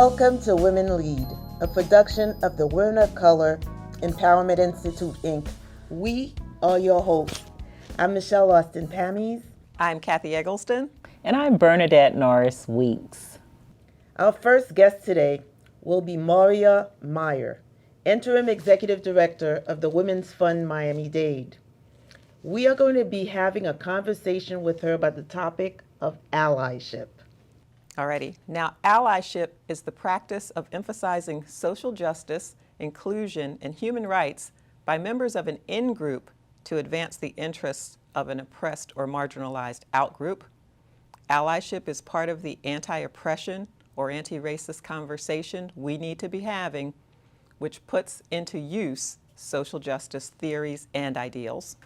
Welcome to Women Lead, a production of the Women of Color Empowerment Institute, Inc. We are your hosts. I'm Michelle Austin Pammies. I'm Kathy Eggleston. And I'm Bernadette Norris Weeks. Our first guest today will be Maria Meyer, Interim Executive Director of the Women's Fund Miami-Dade. We are going to be having a conversation with her about the topic of allyship. Alrighty. Now, allyship is the practice of emphasizing social justice, inclusion, and human rights by members of an in-group to advance the interests of an oppressed or marginalized out-group. Allyship is part of the anti-oppression or anti-racist conversation we need to be having, which puts into use social justice theories and ideals.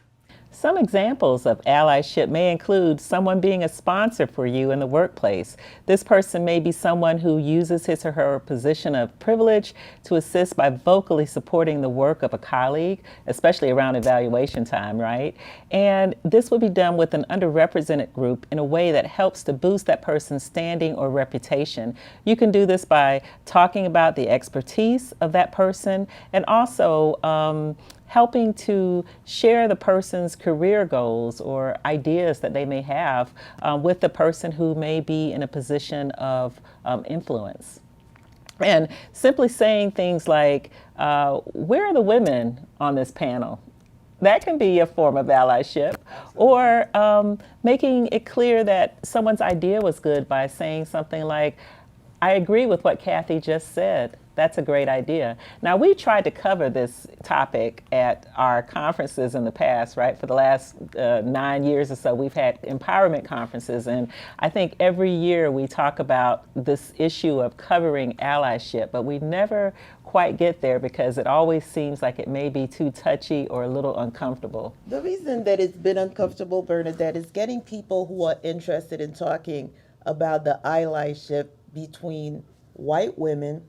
Some examples of allyship may include someone being a sponsor for you in the workplace. This person may be someone who uses his or her position of privilege to assist by vocally supporting the work of a colleague, especially around evaluation time, right? And this would be done with an underrepresented group in a way that helps to boost that person's standing or reputation. You can do this by talking about the expertise of that person and also helping to share the person's career goals or ideas that they may have with the person who may be in a position of influence. And simply saying things like, where are the women on this panel? That can be a form of allyship. Or making it clear that someone's idea was good by saying something like, I agree with what Kathy just said. That's a great idea. Now, we tried to cover this topic at our conferences in the past, right? For the last 9 years or so, we've had empowerment conferences. And I think every year we talk about this issue of covering allyship, but we never quite get there because it always seems like it may be too touchy or a little uncomfortable. The reason that it's been uncomfortable, Bernadette, is getting people who are interested in talking about the allyship between white women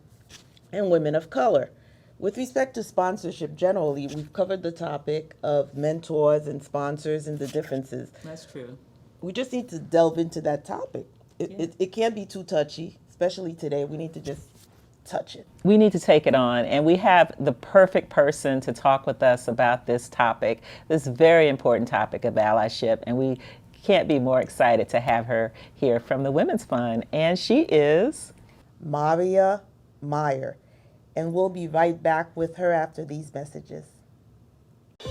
and women of color. With respect to sponsorship generally, we've covered the topic of mentors and sponsors and the differences. That's true. We just need to delve into that topic. It can't be too touchy, especially today. We need to just touch it. We need to take it on, and we have the perfect person to talk with us about this topic, this very important topic of allyship, and we can't be more excited to have her here from the Women's Fund, and she is Maria Meyer, and we'll be right back with her after these messages.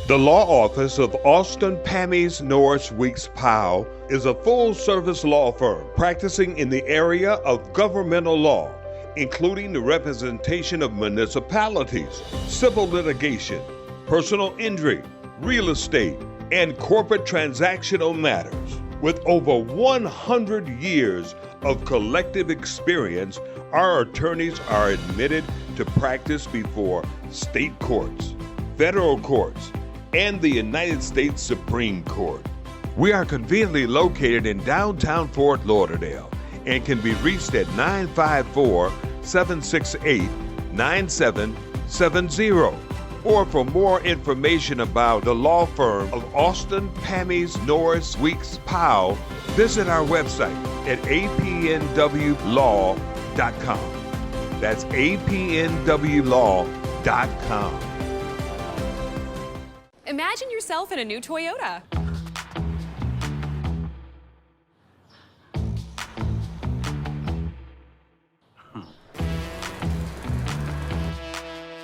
The law office of Austin Pammies Norris Weeks Powell is a full-service law firm practicing in the area of governmental law, including the representation of municipalities, civil litigation, personal injury, real estate, and corporate transactional matters. With over 100 years of collective experience, our attorneys are admitted to practice before state courts, federal courts, and the United States Supreme Court. We are conveniently located in downtown Fort Lauderdale and can be reached at 954-768-9770. Or for more information about the law firm of Austin Pammies Norris Weeks Powell, visit our website at apnwlaw.com. That's apnwlaw.com. Imagine yourself in a new Toyota.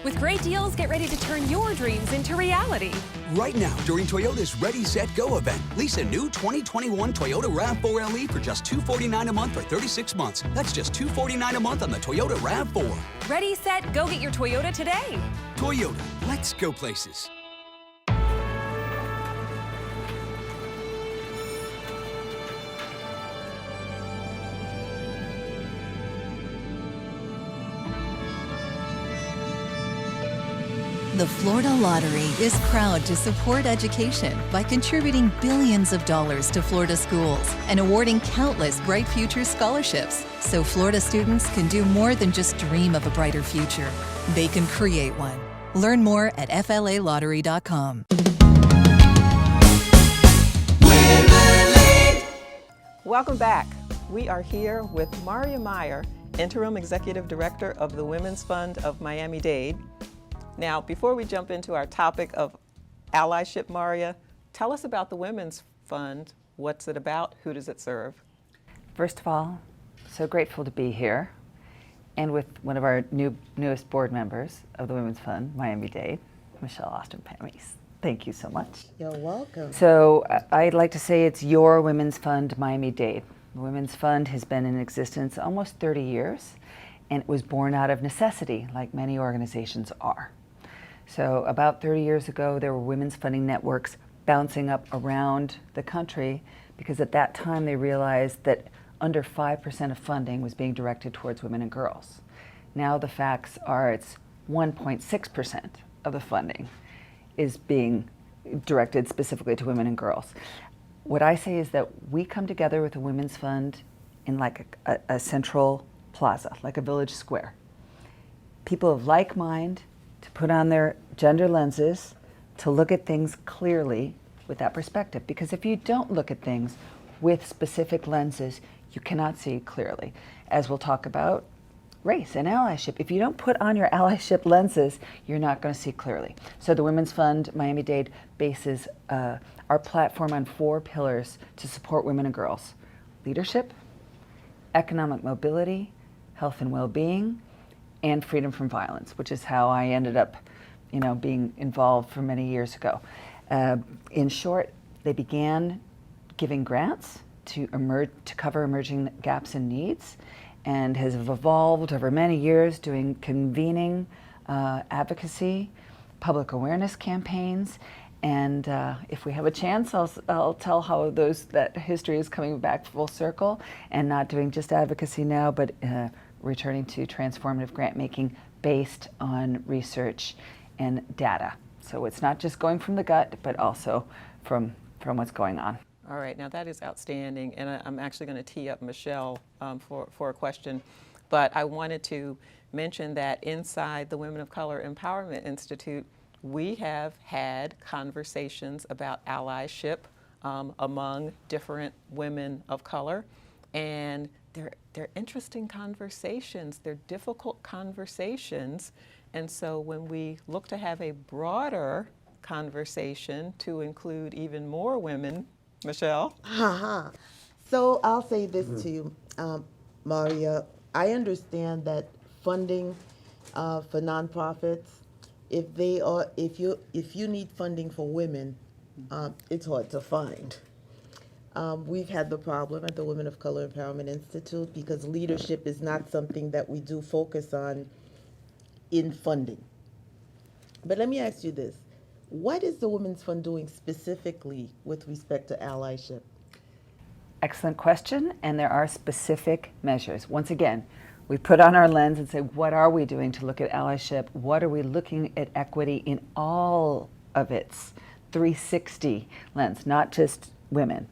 With great deals, get ready to turn your dreams into reality. Right now, during Toyota's Ready, Set, Go event, lease a new 2021 Toyota RAV4 LE for just $249 a month for 36 months. That's just $249 a month on the Toyota RAV4. Ready, set, go get your Toyota today. Toyota, let's go places. The Florida Lottery is proud to support education by contributing billions of dollars to Florida schools and awarding countless Bright Future scholarships so Florida students can do more than just dream of a brighter future. They can create one. Learn more at flalottery.com. Welcome back. We are here with Maria Meyer, Interim Executive Director of the Women's Fund of Miami-Dade. Now, before we jump into our topic of allyship, Maria, tell us about the Women's Fund. What's it about? Who does it serve? First of all, so grateful to be here and with one of our newest board members of the Women's Fund, Miami-Dade, Michelle Austin Pammies. Thank you so much. You're welcome. So I'd like to say it's your Women's Fund, Miami-Dade. The Women's Fund has been in existence almost 30 years, and it was born out of necessity, like many organizations are. So about 30 years ago, there were women's funding networks bouncing up around the country because at that time they realized that under 5% of funding was being directed towards women and girls. Now the facts are it's 1.6% of the funding is being directed specifically to women and girls. What I say is that we come together with the Women's Fund in like a central plaza, like a village square. People of like mind to put on their gender lenses, to look at things clearly with that perspective. Because if you don't look at things with specific lenses, you cannot see clearly. As we'll talk about race and allyship. If you don't put on your allyship lenses, you're not going to see clearly. So the Women's Fund Miami-Dade bases our platform on 4 pillars to support women and girls: leadership, economic mobility, health and well-being, and freedom from violence, which is how I ended up, being involved for many years ago. In short, they began giving grants to cover emerging gaps and needs, and has evolved over many years doing convening, advocacy, public awareness campaigns, and if we have a chance, I'll tell how that history is coming back full circle, and not doing just advocacy now, but returning to transformative grant making based on research and data. So it's not just going from the gut, but also from what's going on. All right, now that is outstanding, and I'm actually going to tee up Michelle for a question, but I wanted to mention that inside the Women of Color Empowerment Institute, we have had conversations about allyship among different women of color, and they're interesting conversations, they're difficult conversations, and so when we look to have a broader conversation to include even more women, Michelle? So I'll say this to you, Maria. I understand that funding for nonprofits, if you need funding for women, it's hard to find. We've had the problem at the Women of Color Empowerment Institute because leadership is not something that we do focus on in funding. But let me ask you this. What is the Women's Fund doing specifically with respect to allyship? Excellent question, and there are specific measures. Once again, we put on our lens and say, what are we doing to look at allyship? What are we looking at equity in all of its 360 lens, not just women.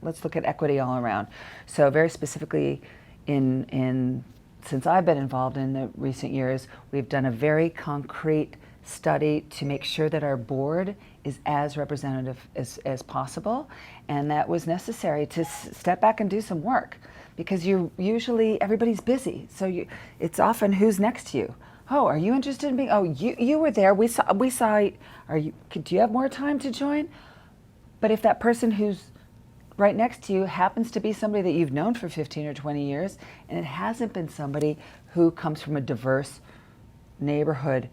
Let's look at equity all around. So very specifically, since I've been involved in the recent years, we've done a very concrete study to make sure that our board is as representative as possible, and that was necessary to step back and do some work, because everybody's busy, so it's often who's next to you. Oh, are you interested in being? Oh, you were there. We saw. Do you have more time to join? But if that person who's right next to you happens to be somebody that you've known for 15 or 20 years, and it hasn't been somebody who comes from a diverse neighborhood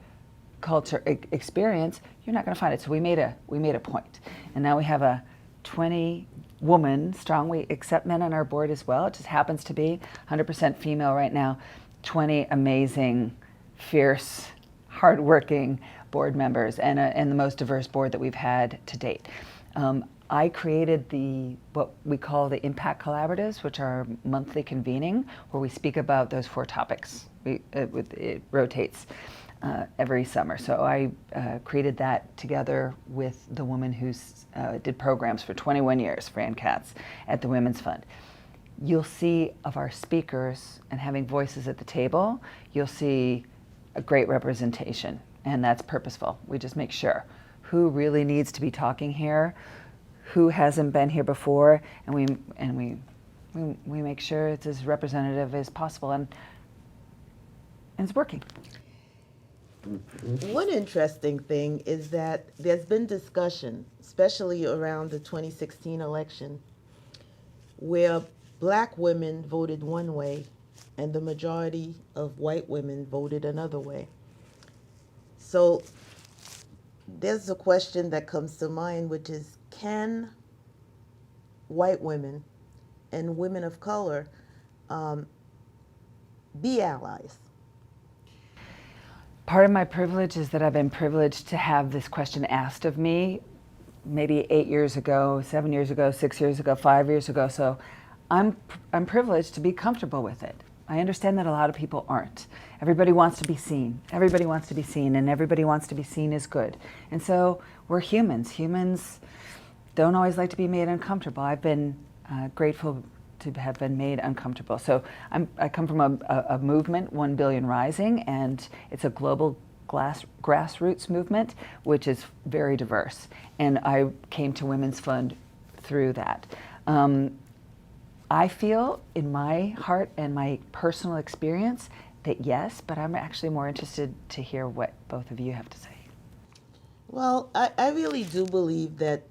culture experience, you're not going to find it. So we made a point, and now we have a 20-woman strong. We accept men on our board as well. It just happens to be 100% female right now. 20 amazing, fierce, hardworking board members, and the most diverse board that we've had to date. I created what we call the Impact Collaboratives, which are monthly convening where we speak about those 4 topics. It rotates every summer. So I created that together with the woman who did programs for 21 years, Fran Katz, at the Women's Fund. You'll see of our speakers and having voices at the table, you'll see a great representation, and that's purposeful. We just make sure who really needs to be talking here, who hasn't been here before, and we we make sure it's as representative as possible, and it's working. One interesting thing is that there's been discussion, especially around the 2016 election, where black women voted one way and the majority of white women voted another way. So there's a question that comes to mind, which is, can white women and women of color be allies? Part of my privilege is that I've been privileged to have this question asked of me maybe 8 years ago, 7 years ago, 6 years ago, 5 years ago. So I'm privileged to be comfortable with it. I understand that a lot of people aren't. Everybody wants to be seen. Everybody wants to be seen, and everybody wants to be seen as good. And so we're humans. Humans don't always like to be made uncomfortable. I've been grateful to have been made uncomfortable. So I come from a movement, 1 Billion Rising, and it's a global grassroots movement, which is very diverse. And I came to Women's Fund through that. I feel in my heart and my personal experience that yes, but I'm actually more interested to hear what both of you have to say. Well, I really do believe that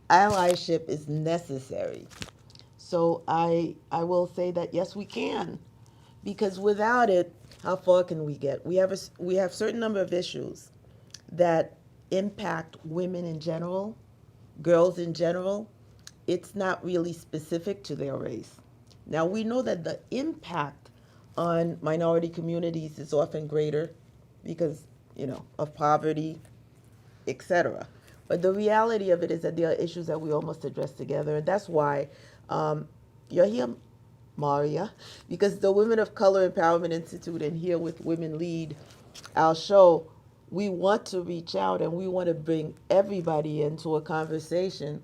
allyship is necessary. So I will say that yes, we can, because without it, how far can we get? We have a certain number of issues that impact women in general, girls in general. It's not really specific to their race. Now, we know that the impact on minority communities is often greater because, of poverty, etc. But the reality of it is that there are issues that we all must address together. And that's why you're here, Maria, because the Women of Color Empowerment Institute and here with Women Lead, our show, we want to reach out and we want to bring everybody into a conversation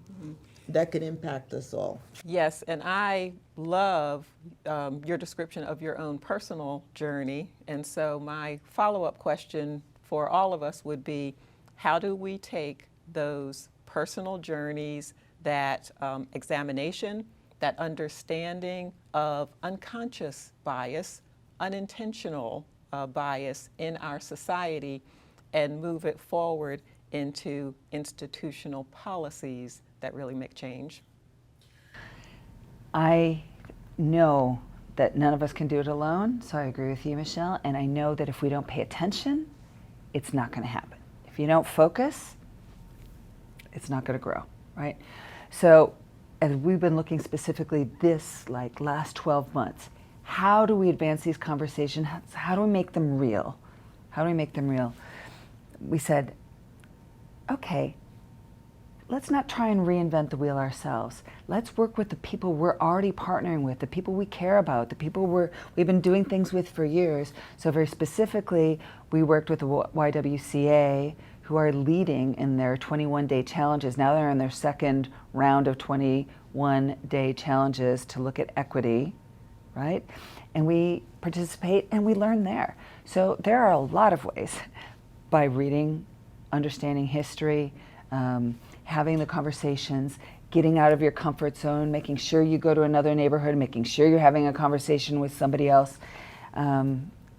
that could impact us all. Yes, and I love your description of your own personal journey. And so my follow-up question for all of us would be, how do we take those personal journeys, that examination, that understanding of unconscious bias, unintentional bias in our society, and move it forward into institutional policies that really make change? I know that none of us can do it alone, so I agree with you, Michelle, and I know that if we don't pay attention, it's not going to happen. If you don't focus, it's not going to grow, right? So as we've been looking specifically this last 12 months, how do we advance these conversations? How do we make them real? How do we make them real? We said, okay, let's not try and reinvent the wheel ourselves. Let's work with the people we're already partnering with, the people we care about, the people we've been doing things with for years. So very specifically, we worked with the YWCA, who are leading in their 21-day challenges. Now they're in their second round of 21-day challenges to look at equity, right? And we participate and we learn there. So there are a lot of ways, by reading, understanding history, having the conversations, getting out of your comfort zone, making sure you go to another neighborhood, making sure you're having a conversation with somebody else.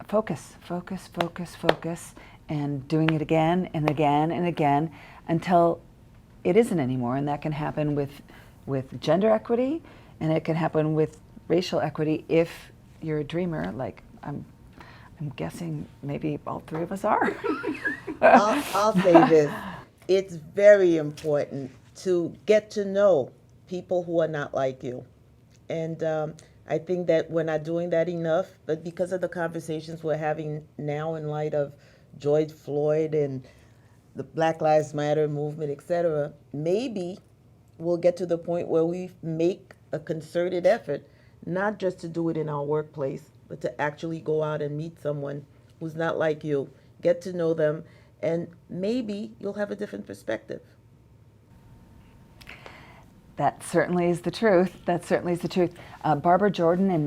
Focus, focus, focus, focus, and doing it again and again and again until it isn't anymore. And that can happen with gender equity, and it can happen with racial equity if you're a dreamer, like I'm guessing maybe all three of us are. I'll say this. It's very important to get to know people who are not like you. And I think that we're not doing that enough, but because of the conversations we're having now in light of George Floyd and the Black Lives Matter movement, etc., maybe we'll get to the point where we make a concerted effort, not just to do it in our workplace, but to actually go out and meet someone who's not like you, get to know them, and maybe you'll have a different perspective. That certainly is the truth. That certainly is the truth. Barbara Jordan and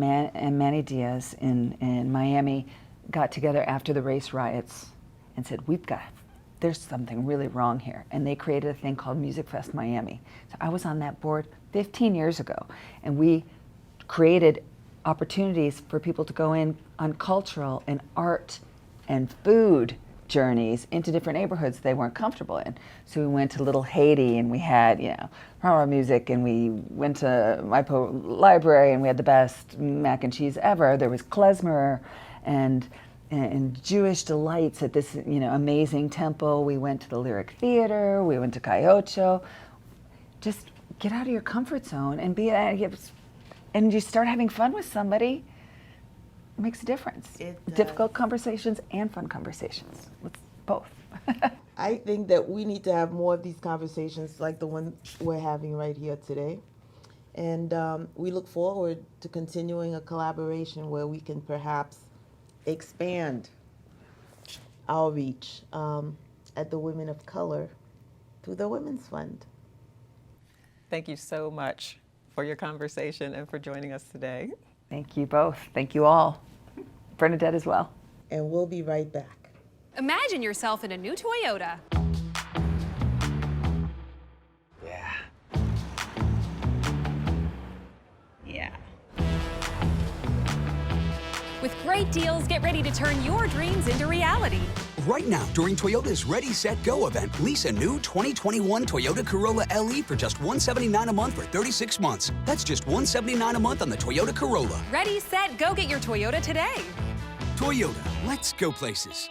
Manny Diaz in Miami got together after the race riots and said, there's something really wrong here. And they created a thing called Music Fest Miami. So I was on that board 15 years ago, and we created opportunities for people to go in on cultural and art and food journeys into different neighborhoods they weren't comfortable in. So we went to Little Haiti, and we had, power music, and we went to my library, and we had the best mac and cheese ever. There was klezmer and Jewish delights at this, amazing temple. We went to the Lyric Theater. We went to Cayocho. Just get out of your comfort zone and and you start having fun with somebody. It makes a difference. Difficult conversations and fun conversations. Let's both. I think that we need to have more of these conversations like the one we're having right here today. And we look forward to continuing a collaboration where we can perhaps expand our reach at the Women of Color through the Women's Fund. Thank you so much for your conversation and for joining us today. Thank you both. Thank you all. Bernadette as well. And we'll be right back. Imagine yourself in a new Toyota. Yeah. With great deals, get ready to turn your dreams into reality. Right now, during Toyota's Ready, Set, Go event, lease a new 2021 Toyota Corolla LE for just $179 a month for 36 months. That's just $179 a month on the Toyota Corolla. Ready, set, go get your Toyota today. Toyota, let's go places.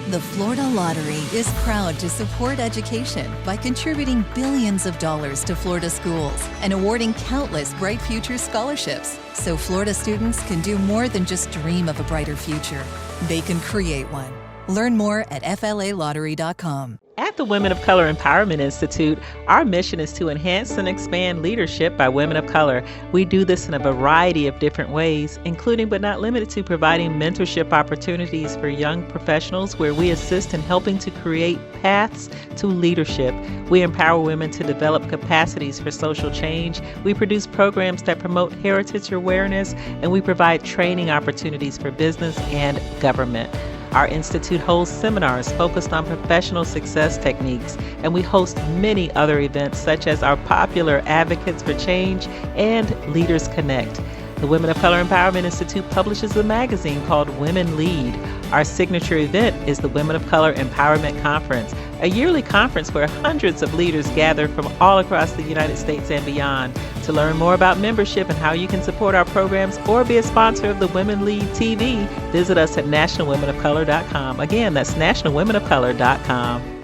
The Florida Lottery is proud to support education by contributing billions of dollars to Florida schools and awarding countless Bright Future scholarships so Florida students can do more than just dream of a brighter future. They can create one. Learn more at flalottery.com. At the Women of Color Empowerment Institute, our mission is to enhance and expand leadership by women of color. We do this in a variety of different ways, including but not limited to providing mentorship opportunities for young professionals where we assist in helping to create paths to leadership. We empower women to develop capacities for social change. We produce programs that promote heritage awareness, and we provide training opportunities for business and government. Our institute holds seminars focused on professional success techniques, and we host many other events such as our popular Advocates for Change and Leaders Connect. The Women of Color Empowerment Institute publishes a magazine called Women Lead. Our signature event is the Women of Color Empowerment Conference, a yearly conference where hundreds of leaders gather from all across the United States and beyond. To learn more about membership and how you can support our programs or be a sponsor of the Women Lead TV, visit us at nationalwomenofcolor.com. Again, that's nationalwomenofcolor.com.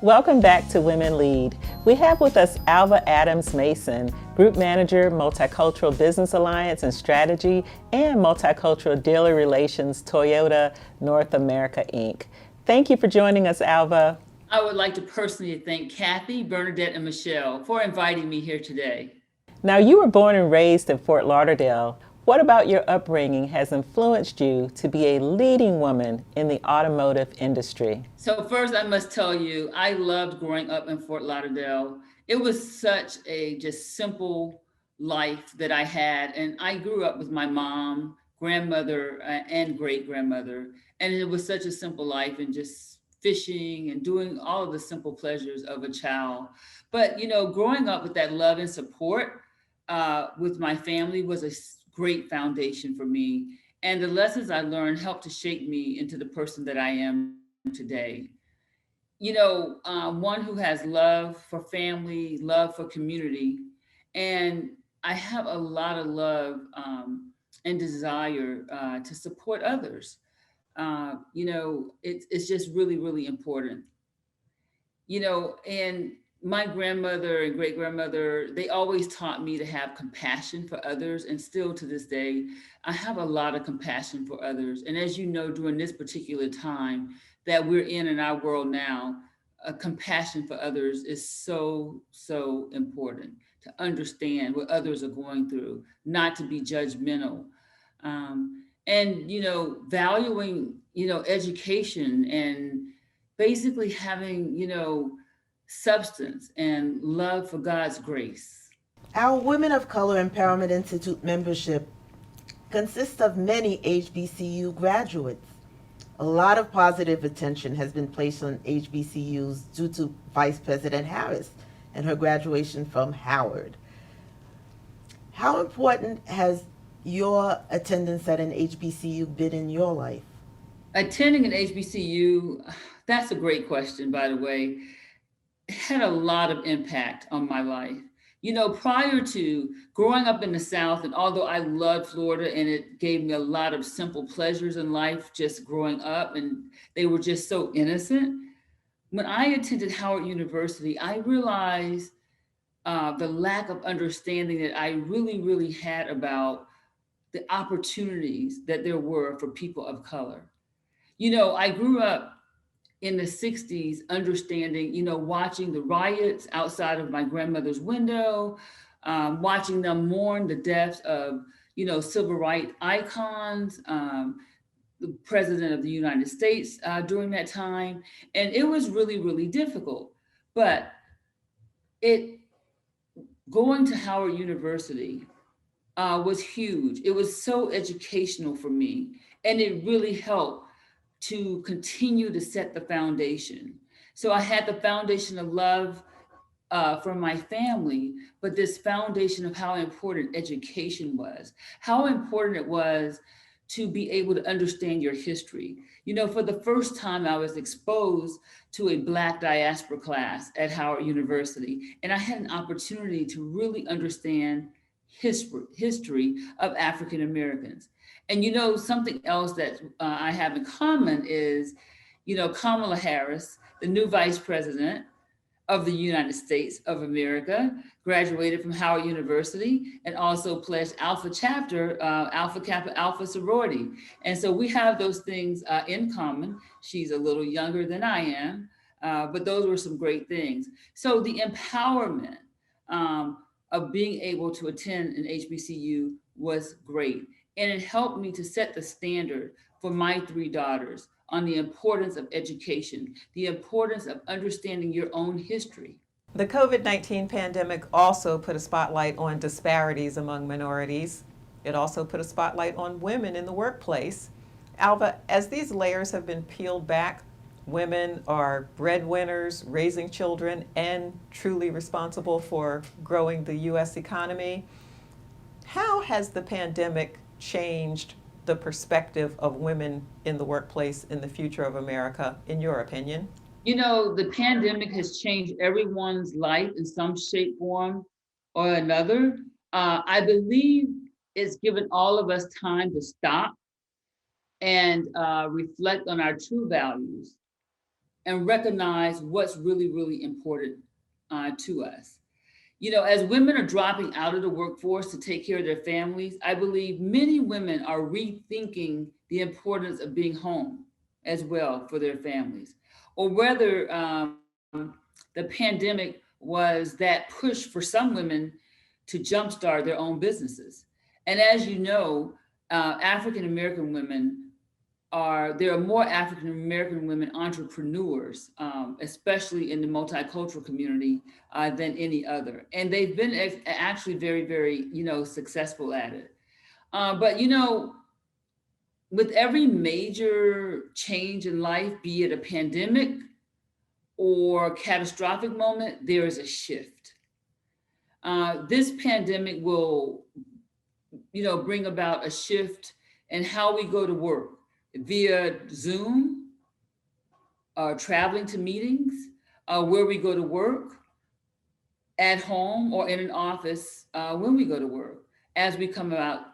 Welcome back to Women Lead. We have with us Alva Adams Mason, Group Manager, Multicultural Business Alliance and Strategy, and Multicultural Dealer Relations, Toyota North America, Inc. Thank you for joining us, Alva. I would like to personally thank Kathy, Bernadette, and Michelle for inviting me here today. Now, you were born and raised in Fort Lauderdale. What about your upbringing has influenced you to be a leading woman in the automotive industry? So first, I must tell you, I loved growing up in Fort Lauderdale. It was such a just simple life that I had. And I grew up with my mom, grandmother, and great-grandmother. And it was such a simple life and just fishing and doing all of the simple pleasures of a child. But, growing up with that love and support with my family was a great foundation for me. And the lessons I learned helped to shape me into the person that I am today. One who has love for family, love for community. And I have a lot of love and desire to support others. It's just really, really important. And my grandmother and great-grandmother, they always taught me to have compassion for others. And still to this day, I have a lot of compassion for others. And as you know, during this particular time that we're in our world now, compassion for others is so, so important, to understand what others are going through, not to be judgmental. And, valuing, education and basically having, substance and love for God's grace. Our Women of Color Empowerment Institute membership consists of many HBCU graduates. A lot of positive attention has been placed on HBCUs due to Vice President Harris and her graduation from Howard. How important has your attendance at an HBCU been in your life? Attending an HBCU, that's a great question, by the way, had a lot of impact on my life. You know, prior to growing up in the South, and although I loved Florida and it gave me a lot of simple pleasures in life just growing up, and they were just so innocent, when I attended Howard University, I realized the lack of understanding that I really had about the opportunities that there were for people of color. You know, I grew up in the 60s, understanding, you know, watching the riots outside of my grandmother's window, watching them mourn the deaths of, you know, civil rights icons, the president of the United States during that time. And it was really difficult. But going to Howard University was huge. It was so educational for me. And it really helped to continue to set the foundation. So I had the foundation of love from my family, but this foundation of how important education was, how important it was to be able to understand your history. You know, for the first time, I was exposed to a Black diaspora class at Howard University, and I had an opportunity to really understand history of African Americans. And, you know, something else that I have in common is, you know, Kamala Harris, the new vice president of the United States of America, graduated from Howard University and also pledged Alpha Chapter, Alpha Kappa Alpha sorority. And so we have those things in common. She's a little younger than I am, but those were some great things. So the empowerment of being able to attend an HBCU was great. And it helped me to set the standard for my three daughters on the importance of education, the importance of understanding your own history. The COVID-19 pandemic also put a spotlight on disparities among minorities. It also put a spotlight on women in the workplace. Alva, as these layers have been peeled back, women are breadwinners, raising children, and truly responsible for growing the U.S. economy. How has the pandemic changed the perspective of women in the workplace in the future of America, in your opinion? You know, the pandemic has changed everyone's life in some shape, form, or another. I believe it's given all of us time to stop and reflect on our true values and recognize what's really important to us. You know, as women are dropping out of the workforce to take care of their families, I believe many women are rethinking the importance of being home as well for their families, or whether the pandemic was that push for some women to jumpstart their own businesses. And as you know, African-American women there are more African-American women entrepreneurs, especially in the multicultural community than any other. And they've been actually very, you know, successful at it. But, you know, with every major change in life, be it a pandemic or catastrophic moment, there is a shift. This pandemic will, you know, bring about a shift in how we go to work via Zoom, traveling to meetings, where we go to work, at home or in an office when we go to work, as we come out,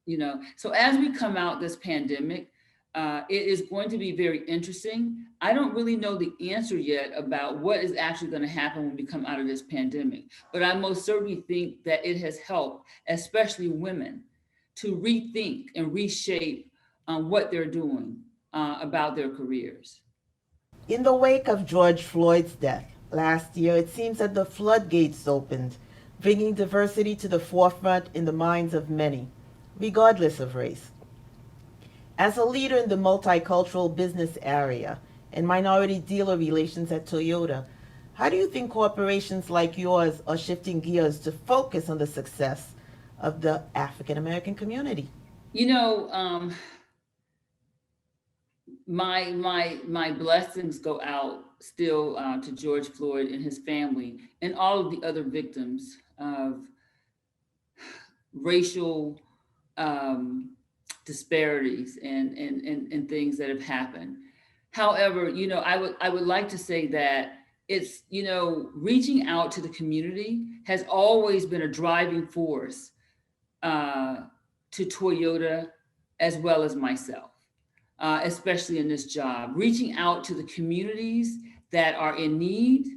you know. So as we come out this pandemic, it is going to be very interesting. I don't really know the answer yet about what is actually going to happen when we come out of this pandemic, but I most certainly think that it has helped, especially women, to rethink and reshape what they're doing about their careers. In the wake of George Floyd's death last year, it seems that the floodgates opened, bringing diversity to the forefront in the minds of many, regardless of race. As a leader in the multicultural business area and minority dealer relations at Toyota, How do you think corporations like yours are shifting gears to focus on the success of the African American community? You know, my blessings go out still to George Floyd and his family and all of the other victims of racial disparities and things that have happened. However, you know, I would like to say that it's, you know, reaching out to the community has always been a driving force to Toyota as well as myself, especially in this job. Reaching out to the communities that are in need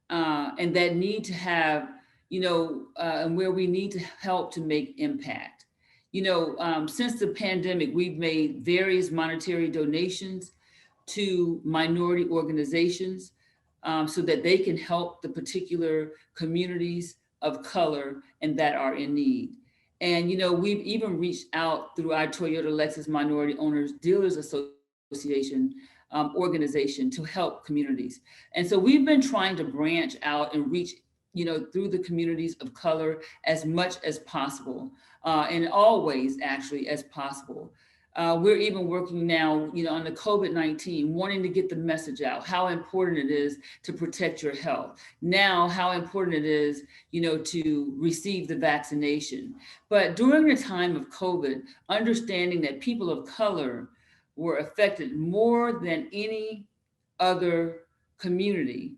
and that need to have, you know, and where we need to help to make impact. You know, since the pandemic, we've made various monetary donations to minority organizations so that they can help the particular communities of color and that are in need. And, you know, we've even reached out through our Toyota Lexus Minority Owners Dealers Association organization to help communities. And so we've been trying to branch out and reach, you know, through the communities of color as much as possible, and always actually as possible. We're even working now, you know, on the COVID-19, wanting to get the message out, how important it is to protect your health. Now, how important it is, you know, to receive the vaccination. But during the time of COVID, understanding that people of color were affected more than any other community,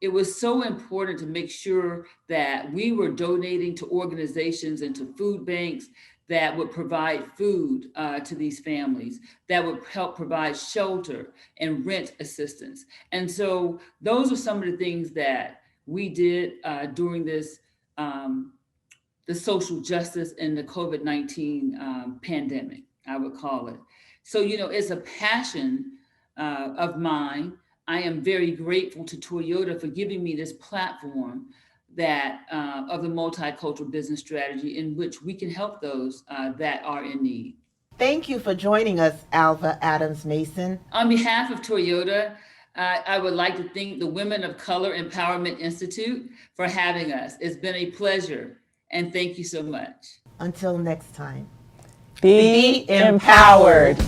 it was so important to make sure that we were donating to organizations and to food banks that would provide food to these families, that would help provide shelter and rent assistance. And so those are some of the things that we did during this, the social justice and the COVID-19 pandemic, I would call it. So, you know, it's a passion of mine. I am very grateful to Toyota for giving me this platform that of the multicultural business strategy in which we can help those that are in need. Thank you for joining us, Alva Adams Mason. On behalf of Toyota, I would like to thank the Women of Color Empowerment Institute for having us. It's been a pleasure, and thank you so much. Until next time. Be empowered.